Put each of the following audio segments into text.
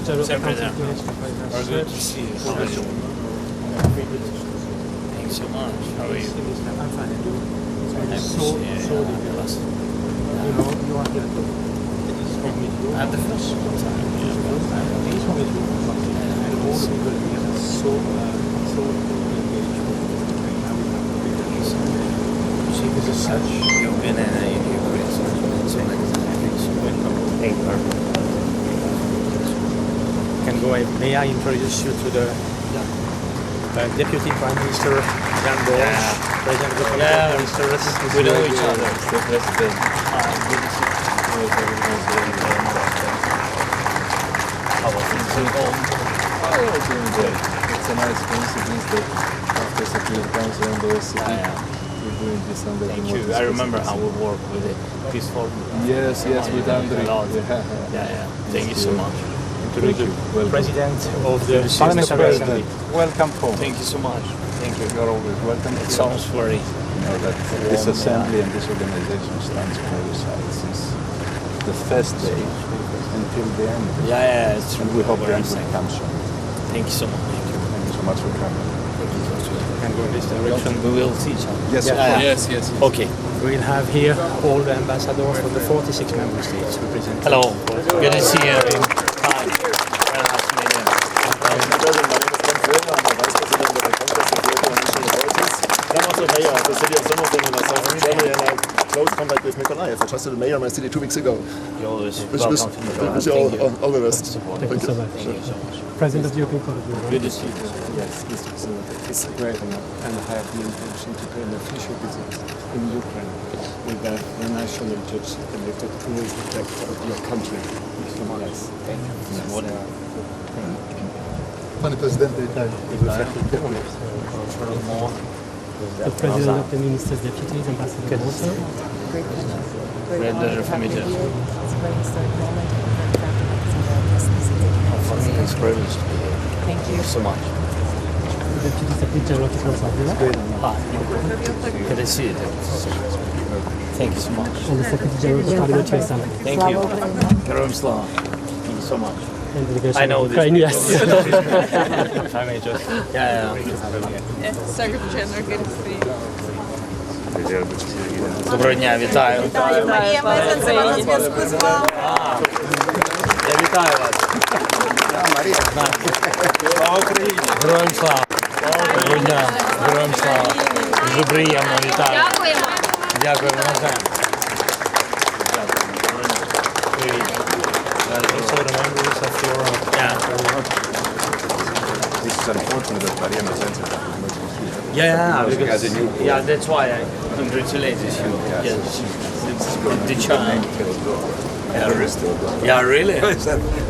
Sempre there. Good to see you. How are you? Thanks so much. How are you? I'm fine. I appreciate You know, you are here to speak with you. I'm the first time. Please come with you. And all the people here are so engaged with she is a such. You've been in Ukraine so many times. Welcome. Thank you. Can go ahead. May I introduce you to the Deputy Prime Minister Jan Bosch, President of the Committee of Ministers. We know each other. The president. Good to see you. How was it? Oh, doing great. It's a nice coincidence that after Security Council and the OSCE, we're doing this under Thank the you. I remember how we worked with the peaceful. Yes, with Andrei. Yeah. Thank you so much. Thank you. Welcome. President of the Mr. Parliamentary President, Assembly. welcome home. Thank you so much. Thank you. You're always welcome. It sounds very. You know that this assembly and this organization stands for your side since the first day until the end. Yeah, it's true. And we hope the Very end will nice. come soon. Thank you so much. Thank you so much for coming. Can go in this direction. We will see each other. Yes, Yes. Okay. We'll have here all the ambassadors from the 46 member states represented. Hello. Good to see you. Hi. Very nice to meet you. The city of Somerset in southern Germany, and I close contact with Mykolaiv. I just did a mayor of my city 2 weeks ago. You're always Wish welcome to me. all the best. Thank you so much. Thank you so much. President of the European Parliament. Good to see you. Yes, Mr. President, it's a great honor, and I have the intention to pay an official visit in Ukraine with the national judge elected who is the protector of your country. Yes. Thank you. What? Panie Prezydencie, The President of the Ministers' Deputies, Ambassador Walter. Great pleasure for me too. It's a very historic moment and we're very proud to represent For me, it's a privilege to be here. Thank you. Thank you so much. The Deputy Secretary General of Strasbourg. Hi. Good to see you. Thank you so much. And the Secretary General of the Parliamentary Assembly. Thank you. Geroim Slava. Thank you so much. And delegation I know of this. Ukraine, yes. If I may just. Yeah. Secretary General, good to see you. Доброго дня, вітаю. Марія Мезенцева на зв'язку з вами. Я вітаю вас. Слава Україні. Героям слава. Доброго дня. Героям слава. Дуже приємно, вітаю. Дякуємо. Дякуємо, навзаєм. Привіт. Also the members of your This is unfortunate that Maria Mazenza is Yeah, because because as a new that's why I congratulated you. Yes, it's the child. Yeah, really.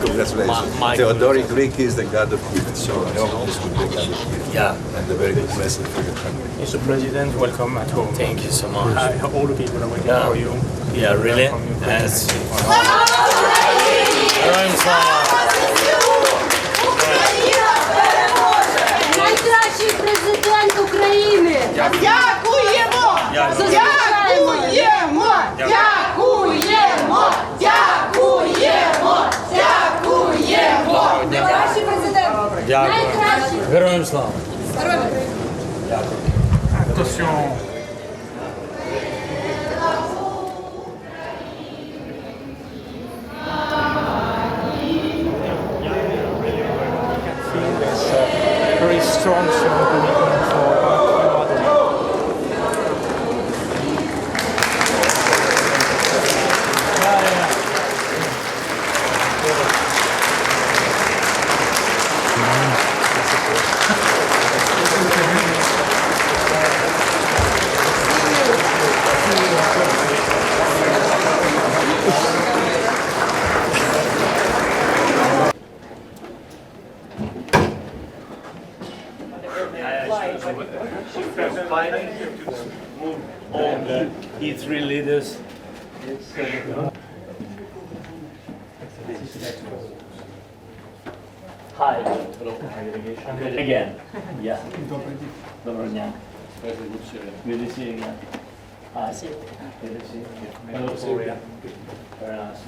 Congratulations. My Theodoric Greek is the god of gifts, so I hope this will be a god of gifts. Yeah. And a very good blessing for your country. Mr. President, welcome at home. Thank you so much. All the people are waiting for you. Yeah, really. Yes. Героям слава. Найкращий президент України! Дякуємо! Дякуємо! Дякуємо! Дякуємо! Дякуємо! Найкращий президент! Дякую. Найкращий! Героям слава. Very strong commitment for Fighting to move all the E3 leaders. Hi. Hello. Again. Yeah. Доброго дня. Good to see you again. Hi. Good to see you. Hello, Syria. Very nice.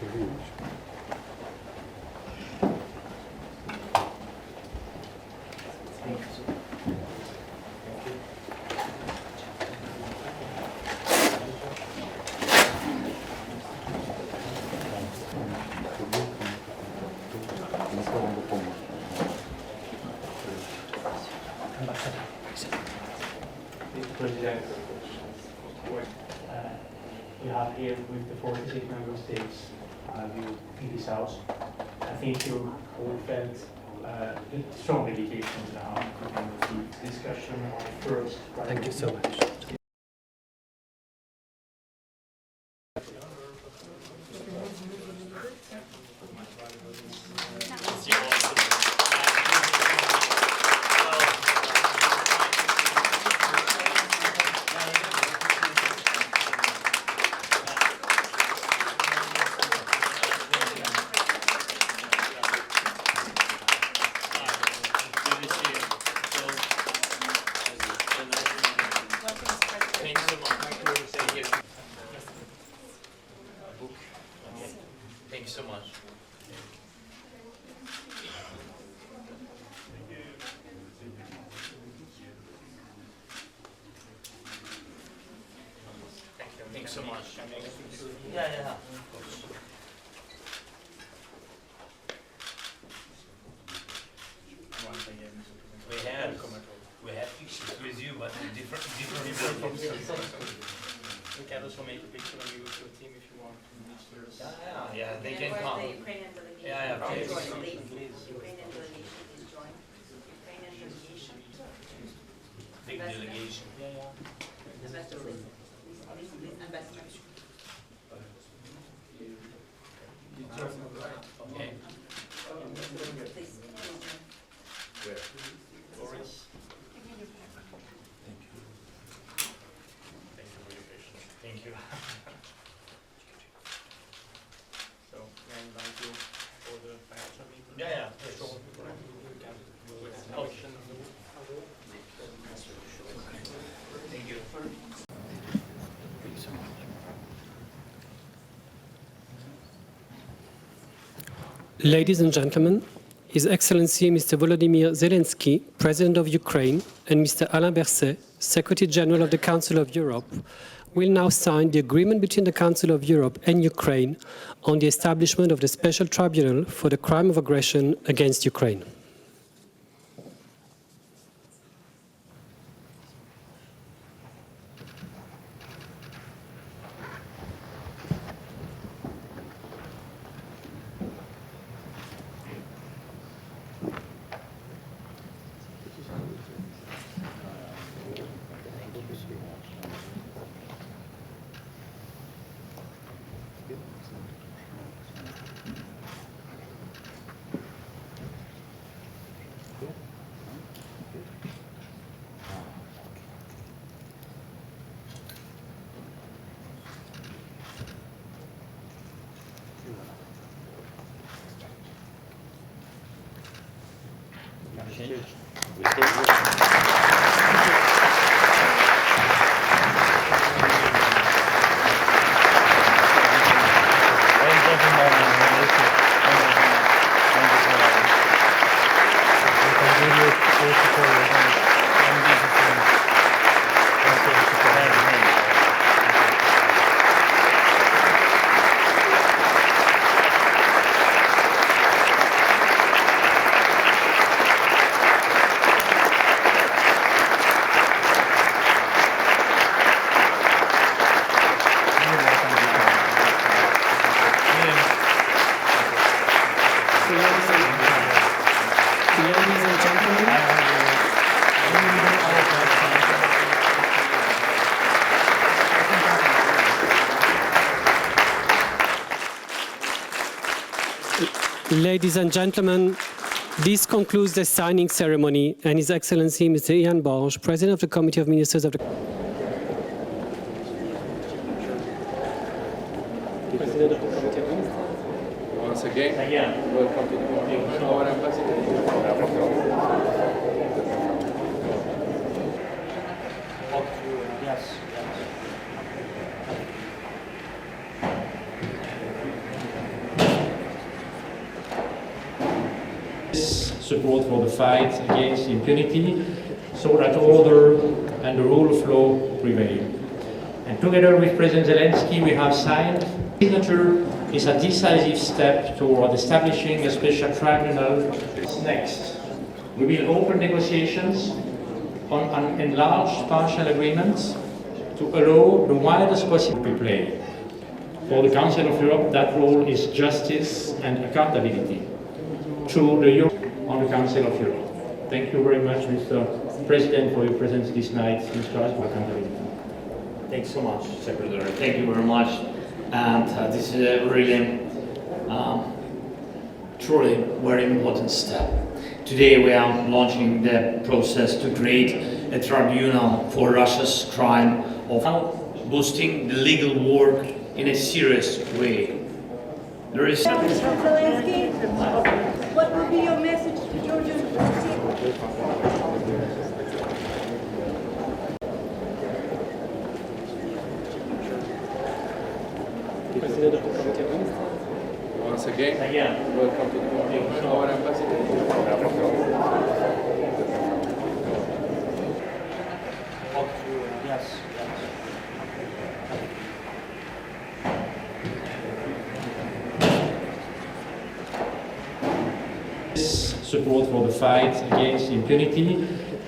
Mr. President, we have here with the 46 member states you in this house. I think you all felt strong dedication now to the discussion first. Thank you so much. Thank you so much. Thank you so much. Yeah. We have pictures with you, but different We can also make a picture of you with your team if you want. Yeah, they can come. The Ukrainian delegation. Yeah, please. Ukrainian delegation is joined. Ukrainian delegation. Big delegation. Ambassador, please. Ambassador. Okay. Please. Boris. Thank you for your patience. Thank you. So, I invite you for the financial meeting. Yeah, sure. Okay. Thank you. Ladies and gentlemen, His Excellency Mr. Volodymyr Zelensky, President of Ukraine, and Mr. Alain Berset, Secretary General of the Council of Europe, will now sign the agreement between the Council of Europe and Ukraine on the establishment of the Special Tribunal for the crime of aggression against Ukraine. Ladies and gentlemen, this concludes the signing ceremony, and His Excellency Mr. Ian Borge, President of the Committee of Ministers of the President of the Committee of Ministers. Once again, welcome to our ambassador. Yes. Support for the fight against impunity so that order and the rule of law prevail. And together with President Zelensky, we have signed. Signature is a decisive step toward establishing a special tribunal. Next, we will open negotiations on an enlarged partial agreement to allow the widest possible play. For the Council of Europe, that role is justice and accountability through the Europe on the Council of Europe. Thank you very much, Mr. President, for your presence this night in Strasbourg. Thanks so much, Secretary. Thank you very much. And this is a really, truly very important step. Today we are launching the process to create a tribunal for Russia's crime of boosting the legal work in a serious way. There is Zelensky, what would be your message to Georgian people? President of the Committee of Ministers. Once again, welcome to the Committee. Our ambassador. Yes. Support for the fight against impunity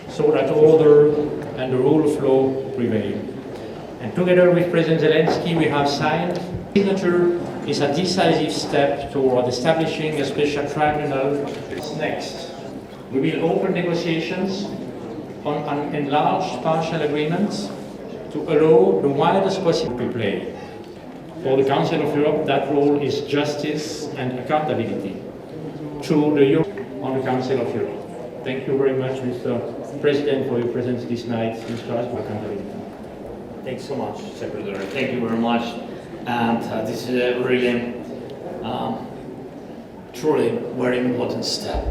so that order and the rule of law prevail. And together with President Zelensky, we have signed. Signature is a decisive step toward establishing a special tribunal. Next, we will open negotiations on an enlarged partial agreement to allow the widest possible play. For the Council of Europe, that role is justice and accountability through the Europe on the Council of Europe. Thank you very much, Mr. President, for your presence this night in Strasbourg. Thanks so much, Secretary. Thank you very much. And this is a really, truly very important step.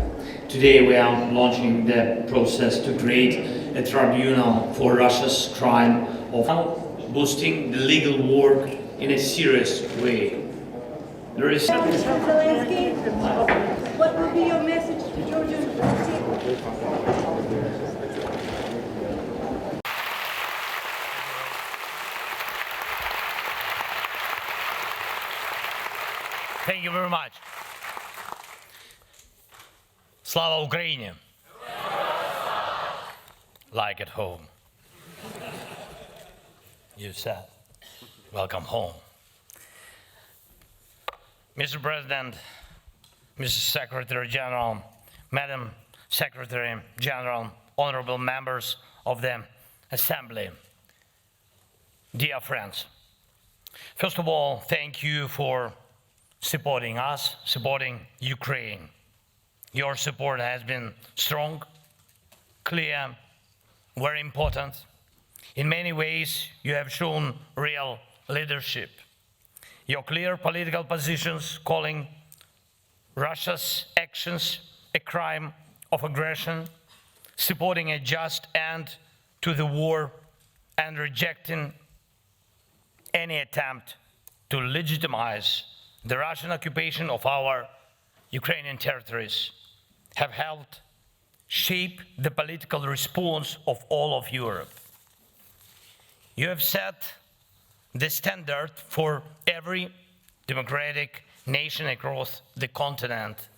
Today we are launching the process to create a tribunal for Russia's crime of boosting the legal work in a serious way. There is Zelensky, what would be your message to Georgian people? Thank you very much. Slava Ukraini. Like at home. You said, welcome home. Mr. President, Mr. Secretary General, Madam Secretary General, honorable members of the Assembly, dear friends. First of all, thank you for supporting us, supporting Ukraine. Your support has been strong, clear, very important. In many ways, you have shown real leadership. Your clear political positions calling Russia's actions a crime of aggression, supporting a just end to the war, and rejecting any attempt to legitimize the Russian occupation of our Ukrainian territories have helped shape the political response of all of Europe. You have set the standard for every democratic nation across the continent.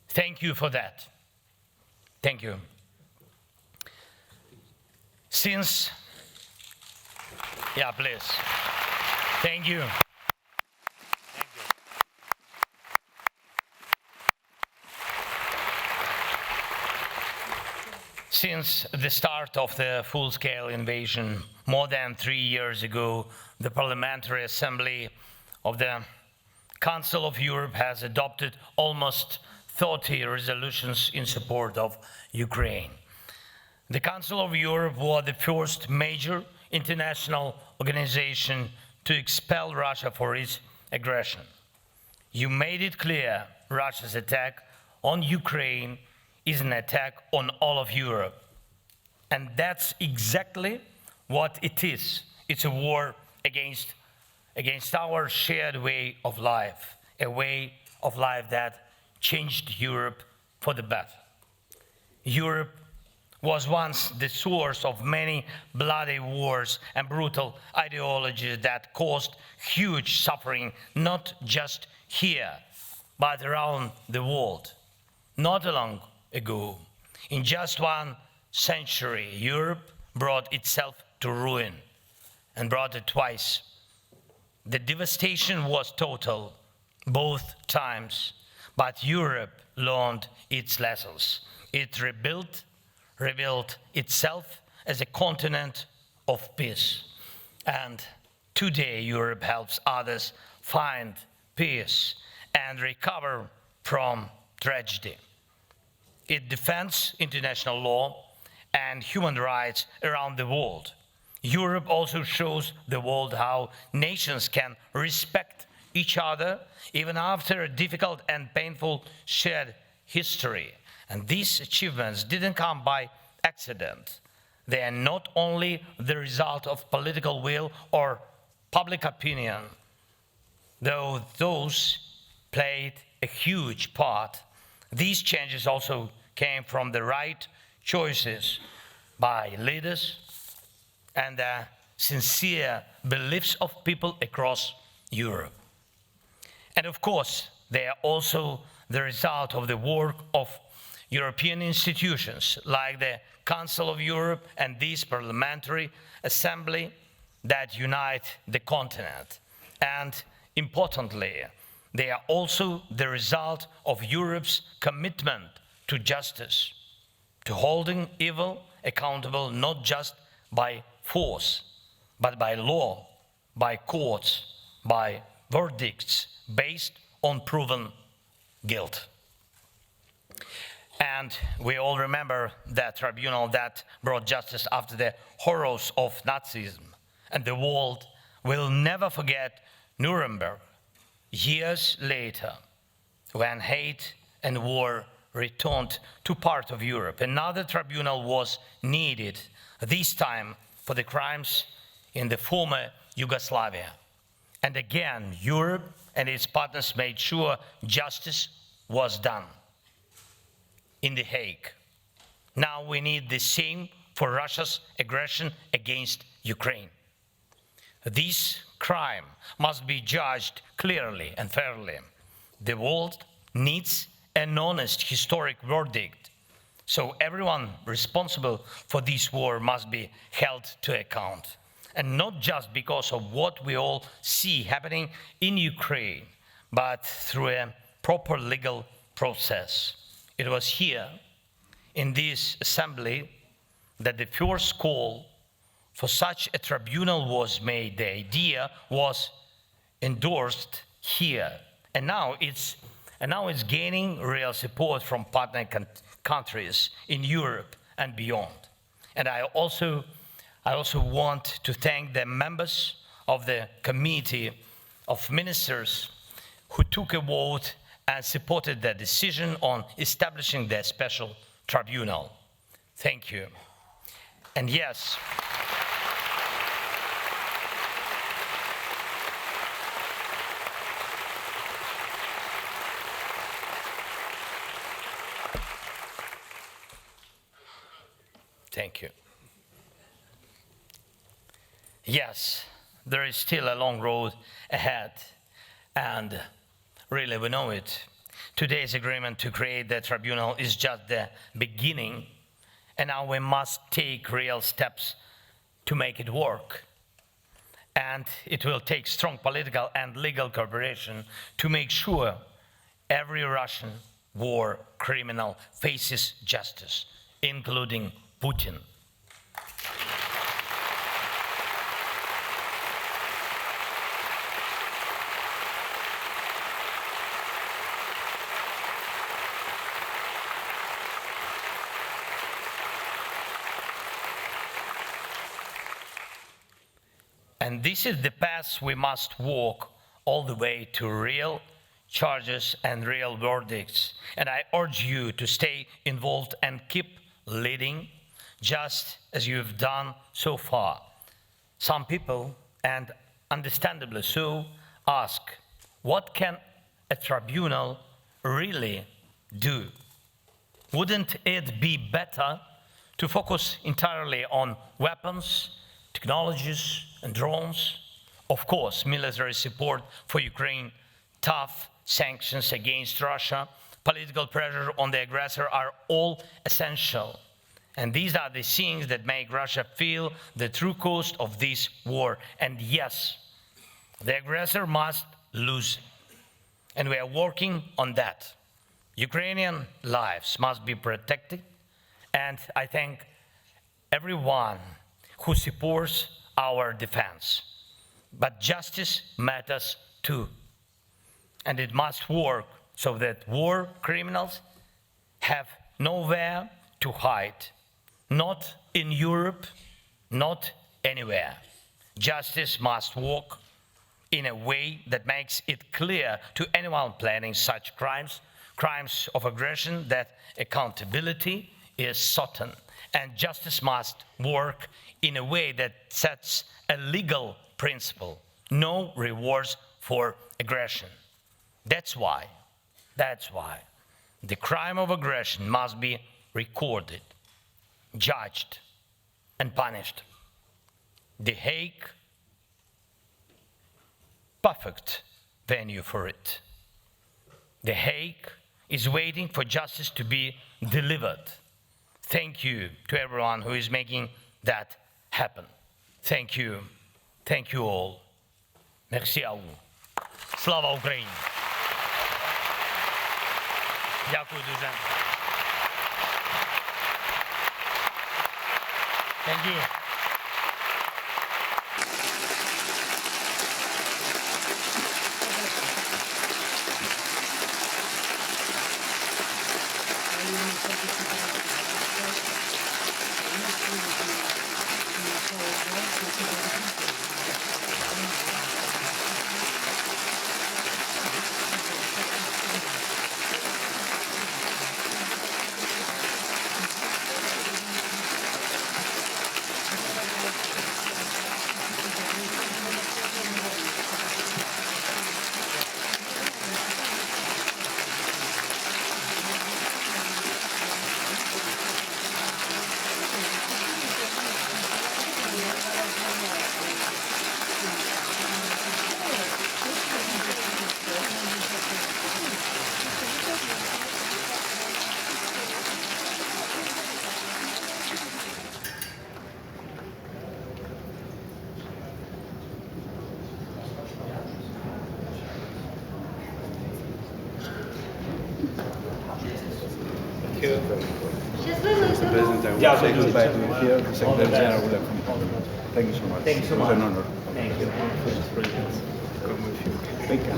Thank you for that. Thank you. Since, yeah, please. Thank you. Since the start of the full-scale invasion more than 3 years ago, the Parliamentary Assembly of the Council of Europe has adopted almost 30 resolutions in support of Ukraine. The Council of Europe was the first major international organization to expel Russia for its aggression. You made it clear Russia's attack on Ukraine is an attack on all of Europe. And that's exactly what it is. It's a war against our shared way of life, a way of life that changed Europe for the better. Europe was once the source of many bloody wars and brutal ideologies that caused huge suffering, not just here, but around the world. Not long ago, in just 1 century, Europe brought itself to ruin, and brought it twice. The devastation was total both times, but Europe learned its lessons. It rebuilt itself as a continent of peace. And today Europe helps others find peace and recover from tragedy. It defends international law and human rights around the world. Europe also shows the world how nations can respect each other even after a difficult and painful shared history. And these achievements didn't come by accident. They are not only the result of political will or public opinion, though those played a huge part. These changes also came from the right choices by leaders and the sincere beliefs of people across Europe. And of course, they are also the result of the work of European institutions like the Council of Europe and this Parliamentary Assembly that unite the continent. And importantly, they are also the result of Europe's commitment to justice, to holding evil accountable not just by force, but by law, by courts, by verdicts based on proven guilt. And we all remember that tribunal that brought justice after the horrors of Nazism. And the world will never forget Nuremberg years later, when hate and war returned to part of Europe. Another tribunal was needed, this time for the crimes in the former Yugoslavia. And again, Europe and its partners made sure justice was done in The Hague. Now we need the same for Russia's aggression against Ukraine. This crime must be judged clearly and fairly. The world needs an honest historic verdict, so everyone responsible for this war must be held to account. And not just because of what we all see happening in Ukraine, but through a proper legal process. It was here, in this assembly, that the first call for such a tribunal was made. The idea was endorsed here, and now it's gaining real support from partner countries in Europe and beyond. And I also want to thank the members of the Committee of Ministers who took a vote and supported the decision on establishing the special tribunal. Thank you. And yes, thank you. Yes, there is still a long road ahead, and really we know it. Today's agreement to create the tribunal is just the beginning, and now we must take real steps to make it work. And it will take strong political and legal cooperation to make sure every Russian war criminal faces justice, including Putin. And this is the path we must walk all the way to real charges and real verdicts. And I urge you to stay involved and keep leading, just as you've done so far. Some people, and understandably so, ask, what can a tribunal really do? Wouldn't it be better to focus entirely on weapons, technologies, and drones? Of course, military support for Ukraine, tough sanctions against Russia, political pressure on the aggressor are all essential. And these are the things that make Russia feel the true cost of this war. And yes, the aggressor must lose. And we are working on that. Ukrainian lives must be protected. And I thank everyone who supports our defense. But justice matters too. And it must work so that war criminals have nowhere to hide. Not in Europe, not anywhere. Justice must work in a way that makes it clear to anyone planning such crimes of aggression, that accountability is certain. And justice must work in a way that sets a legal principle: no rewards for aggression. That's why the crime of aggression must be recorded, judged, and punished. The Hague, perfect venue for it. The Hague is waiting for justice to be delivered. Thank you to everyone who is making that happen. Thank you all. Merci à vous. Слава Україні! Дякую дуже. Thank you. Mr. President, I would say goodbye to you here. The Secretary General will accompany you. Thank you so much. Thank you so It was much. an honor. Thank you. Come with you. Thank you.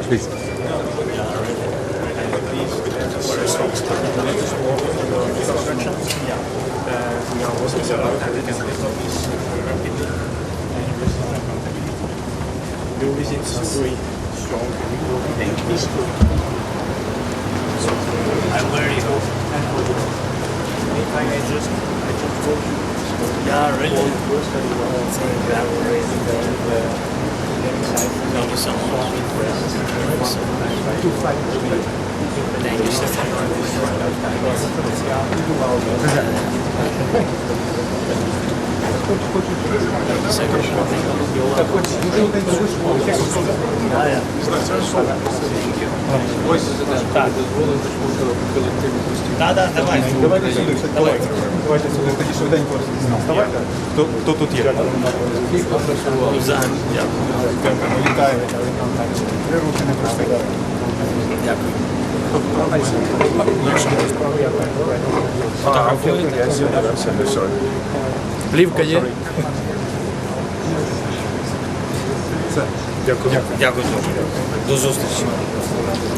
Please. Your visit is very strong. Thank you. I'm very hope. I just told you. Yeah, really. Thank you so much. Thank you so Хто тут є? Плівка є? Дякую. Дякую дуже. До зустрічі.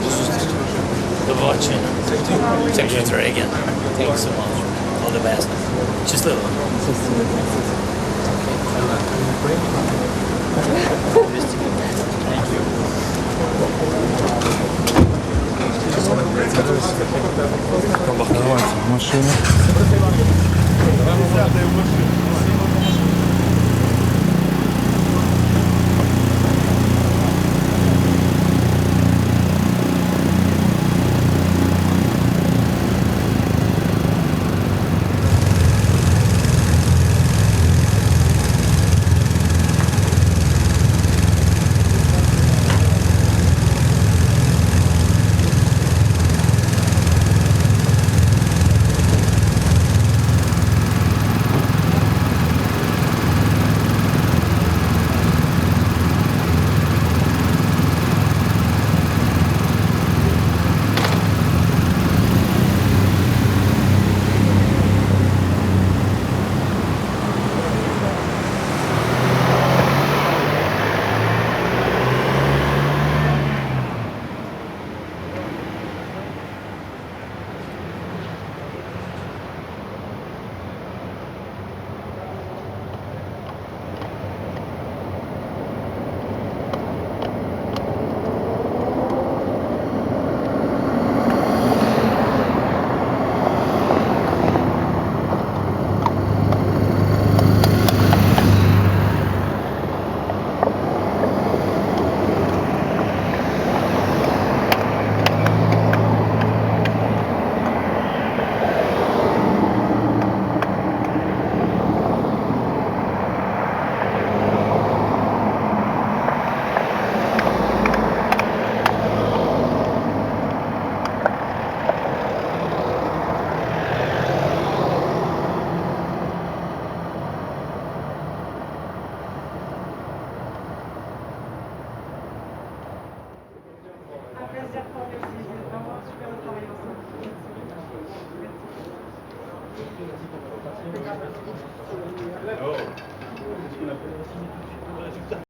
До зустрічі. До побачення. Secretary again. Thank you so much. All the best. Щасливо. Thank you. машину.